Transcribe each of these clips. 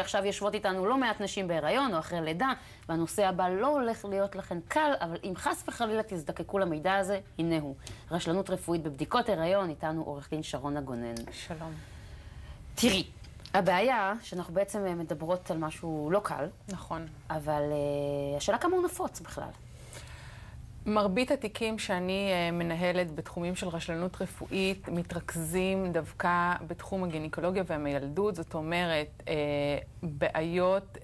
עכשיו יושבות איתנו לא מעט נשים בהיריון או אחרי לידה, והנושא הבא לא הולך להיות לכן קל, אבל אם חס וחלילה תזדקקו למידע הזה, הנה הוא. רשלנות רפואית בבדיקות הריון, איתנו עורך דין שרונה גונן. שלום. תראי, הבעיה שאנחנו בעצם מדברות על משהו לא קל. נכון. אבל השאלה כמה הוא נפוץ בכלל. מרבית התיקים שאני מנהלת בתחומים של רשלנות רפואית מתרכזים דווקא בתחום הגינקולוגיה והמיילדות, זאת אומרת, בעיות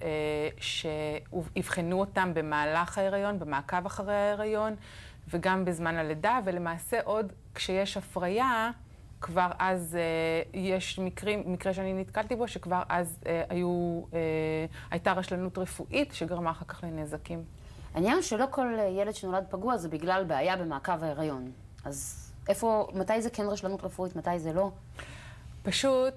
שיבחנו אותם במהלך ההיריון, במעקב אחרי ההיריון, וגם בזמן הלידה, ולמעשה עוד כשיש הפריה, כבר אז יש מקרה שאני נתקלתי בו, שכבר אז הייתה רשלנות רפואית שגרמה אחר כך לנזקים. העניין שלא כל ילד שנולד פגוע זה בגלל בעיה במעקב ההיריון. אז מתי זה כן רשלנות רפואית, מתי זה לא? פשוט,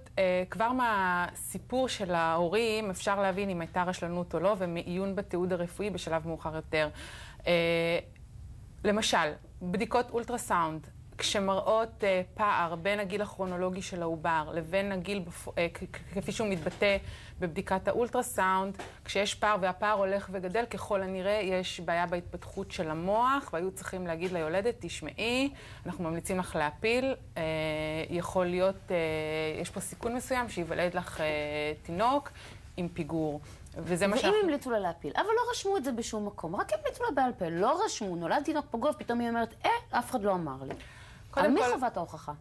כבר מהסיפור של ההורים אפשר להבין אם הייתה רשלנות או לא, ומעיון בתיעוד הרפואי בשלב מאוחר יותר. למשל, בדיקות אולטרסאונד, כשמראות פער בין הגיל הכרונולוגי של העובר לבין הגיל כפי שהוא מתבטא בבדיקת האולטרסאונד, כשיש פער והפער הולך וגדל, ככל הנראה יש בעיה בהתפתחות של המוח, והיו צריכים להגיד ליולדת, תשמעי, אנחנו ממליצים לך להפיל, יכול להיות, יש פה סיכון מסוים שיוולד לך תינוק עם פיגור. ואם המליצו לה להפיל, אבל לא רשמו את זה בשום מקום, רק המליצו לה בעל פה, לא רשמו, נולד תינוק פגוע, פתאום היא אומרת, אף אחד לא אמר לי. על מי חובת ההוכחה?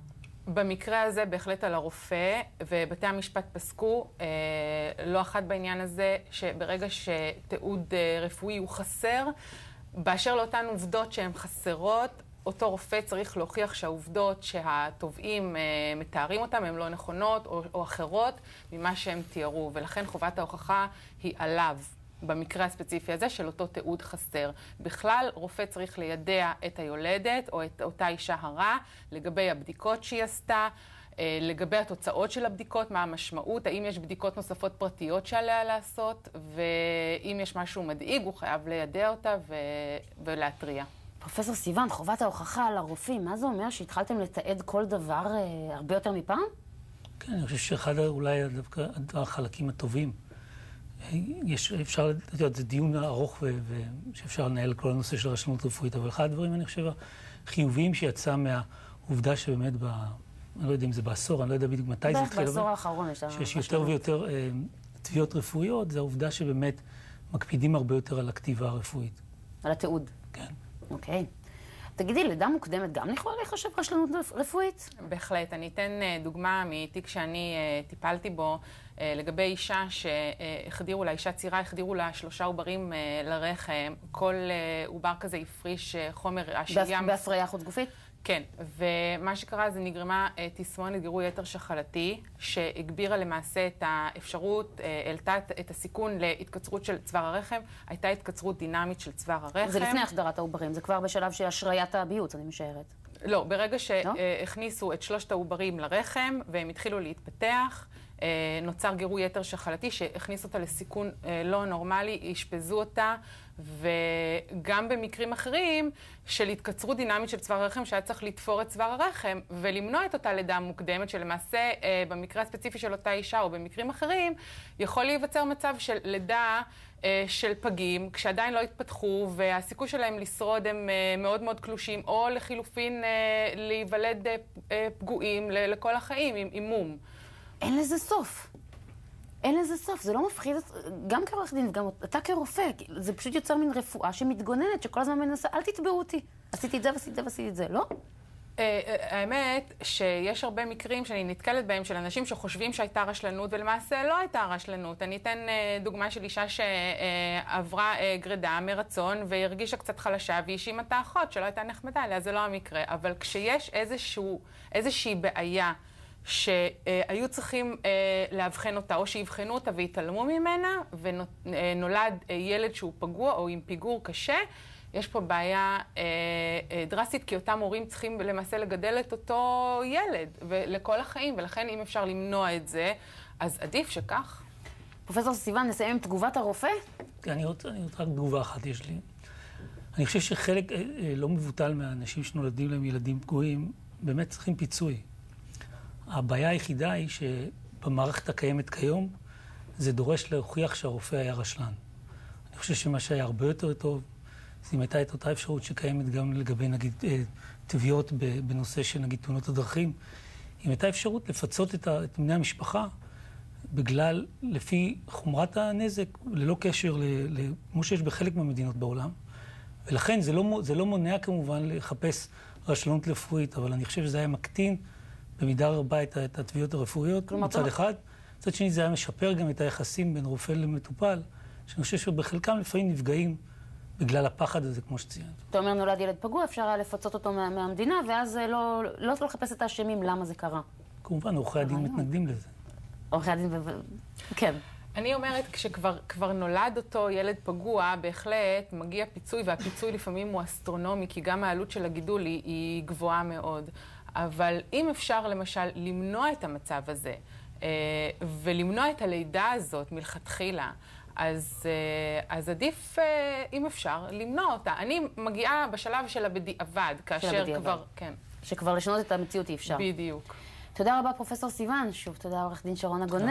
במקרה הזה בהחלט על הרופא, ובתי המשפט פסקו לא אחת בעניין הזה, שברגע שתיעוד רפואי הוא חסר, באשר לאותן עובדות שהן חסרות, אותו רופא צריך להוכיח שהעובדות שהתובעים מתארים אותן הן לא נכונות או אחרות ממה שהם תיארו, ולכן חובת ההוכחה היא עליו. במקרה הספציפי הזה של אותו תיעוד חסר. בכלל, רופא צריך לידע את היולדת או את אותה אישה הרה לגבי הבדיקות שהיא עשתה, לגבי התוצאות של הבדיקות, מה המשמעות, האם יש בדיקות נוספות פרטיות שעליה לעשות, ואם יש משהו מדאיג, הוא חייב לידע אותה ולהטריע. פרופסור סיוון, חובת ההוכחה על הרופאים, מה זה אומר שהתחלתם לתעד כל דבר הרבה יותר מפעם? כן, אני חושב שאחד אולי דווקא החלקים הטובים. אפשר, זה דיון ארוך שאפשר לנהל כל הנושא של רשלנות רפואית, אבל אחד הדברים, אני חושב, החיוביים שיצא מהעובדה שבאמת, אני לא יודע אם זה בעשור, אני לא יודע בדיוק מתי זה התחיל, בעשור האחרון שיש יותר ויותר תביעות רפואיות, זה העובדה שבאמת מקפידים הרבה יותר על הכתיבה הרפואית. על התיעוד. כן. אוקיי. תגידי, לידה מוקדמת גם יכולה לחשב רשלנות רפואית? בהחלט. אני אתן דוגמה מתיק שאני טיפלתי בו לגבי אישה שהחדירו לה, אישה צעירה, החדירו לה 3 עוברים לרחם. כל עובר כזה הפריש חומר השהיה... בהפריה חוץ גופית? כן, ומה שקרה זה נגרמה תסמונת גירוי יתר שחלתי, שהגבירה למעשה את האפשרות, העלתה את הסיכון להתקצרות של צוואר הרחם, הייתה התקצרות דינמית של צוואר הרחם. זה לפני החדרת העוברים, זה כבר בשלב של השריית הביוץ, אני משערת. לא, ברגע שהכניסו את 3 העוברים לרחם, והם התחילו להתפתח, נוצר גירוי יתר שחלתי שהכניס אותה לסיכון לא נורמלי, השפזו אותה, וגם במקרים אחרים של התקצרות דינמית של צוואר הרחם, שהיה צריך לתפור את צוואר הרחם ולמנוע את אותה לידה מוקדמת, שלמעשה במקרה הספציפי של אותה אישה או במקרים אחרים, יכול להיווצר מצב של לידה של פגים, כשעדיין לא התפתחו, והסיכוי שלהם לשרוד הם מאוד מאוד קלושים, או לחילופין להיוולד פגועים לכל החיים עם מום. אין לזה סוף. אין לזה סוף. זה לא מפחיד, גם כעורך דין וגם אתה כרופא. זה פשוט יוצר מין רפואה שמתגוננת, שכל הזמן מנסה, אל תתבעו אותי. עשיתי את זה ועשיתי את זה ועשיתי את זה, לא? האמת שיש הרבה מקרים שאני נתקלת בהם של אנשים שחושבים שהייתה רשלנות, ולמעשה לא הייתה רשלנות. אני אתן דוגמה של אישה שעברה גרידה מרצון, והרגישה קצת חלשה, והאשימה את האחות שלא הייתה נחמדה אליה, זה לא המקרה. אבל כשיש איזושהי בעיה, שהיו צריכים להבחן אותה, או שיבחנו אותה והתעלמו ממנה, ונולד ילד שהוא פגוע או עם פיגור קשה, יש פה בעיה דרסטית, כי אותם הורים צריכים למעשה לגדל את אותו ילד לכל החיים, ולכן אם אפשר למנוע את זה, אז עדיף שכך. פרופסור סיוון, נסיים עם תגובת הרופא? אני רוצה רק תגובה אחת יש לי. אני חושב שחלק לא מבוטל מהאנשים שנולדים להם ילדים פגועים, באמת צריכים פיצוי. הבעיה היחידה היא שבמערכת הקיימת כיום, זה דורש להוכיח שהרופא היה רשלן. אני חושב שמה שהיה הרבה יותר טוב, זה אם הייתה את אותה אפשרות שקיימת גם לגבי, נגיד, תביעות בנושא של, נגיד, תאונות הדרכים, אם הייתה אפשרות לפצות את בני המשפחה, בגלל, לפי חומרת הנזק, ללא קשר כמו שיש בחלק מהמדינות בעולם. ולכן זה לא מונע כמובן לחפש רשלנות רפואית, אבל אני חושב שזה היה מקטין במידה רבה את התביעות הרפואיות מצד אחד. מצד שני זה היה משפר גם את היחסים בין רופא למטופל, שאני חושב שבחלקם לפעמים נפגעים בגלל הפחד הזה, כמו שציינת. אתה אומר נולד ילד פגוע, אפשר היה לפצות אותו מהמדינה, ואז לא לחפש את האשמים למה זה קרה. כמובן, עורכי הדין מתנגדים לזה. עורכי הדין, כן. אני אומרת, כשכבר נולד אותו ילד פגוע, בהחלט מגיע פיצוי, והפיצוי לפעמים הוא אסטרונומי, כי גם העלות של הגידול היא גבוהה מאוד. אבל אם אפשר למשל למנוע את המצב הזה, ולמנוע את הלידה הזאת מלכתחילה, אז עדיף, אם אפשר, למנוע אותה. אני מגיעה בשלב של הבדיעבד, כאשר כבר, כן. שכבר לשנות את המציאות אי אפשר. בדיוק. תודה רבה, פרופסור סיוון. שוב, תודה עורך דין שרונה גונן.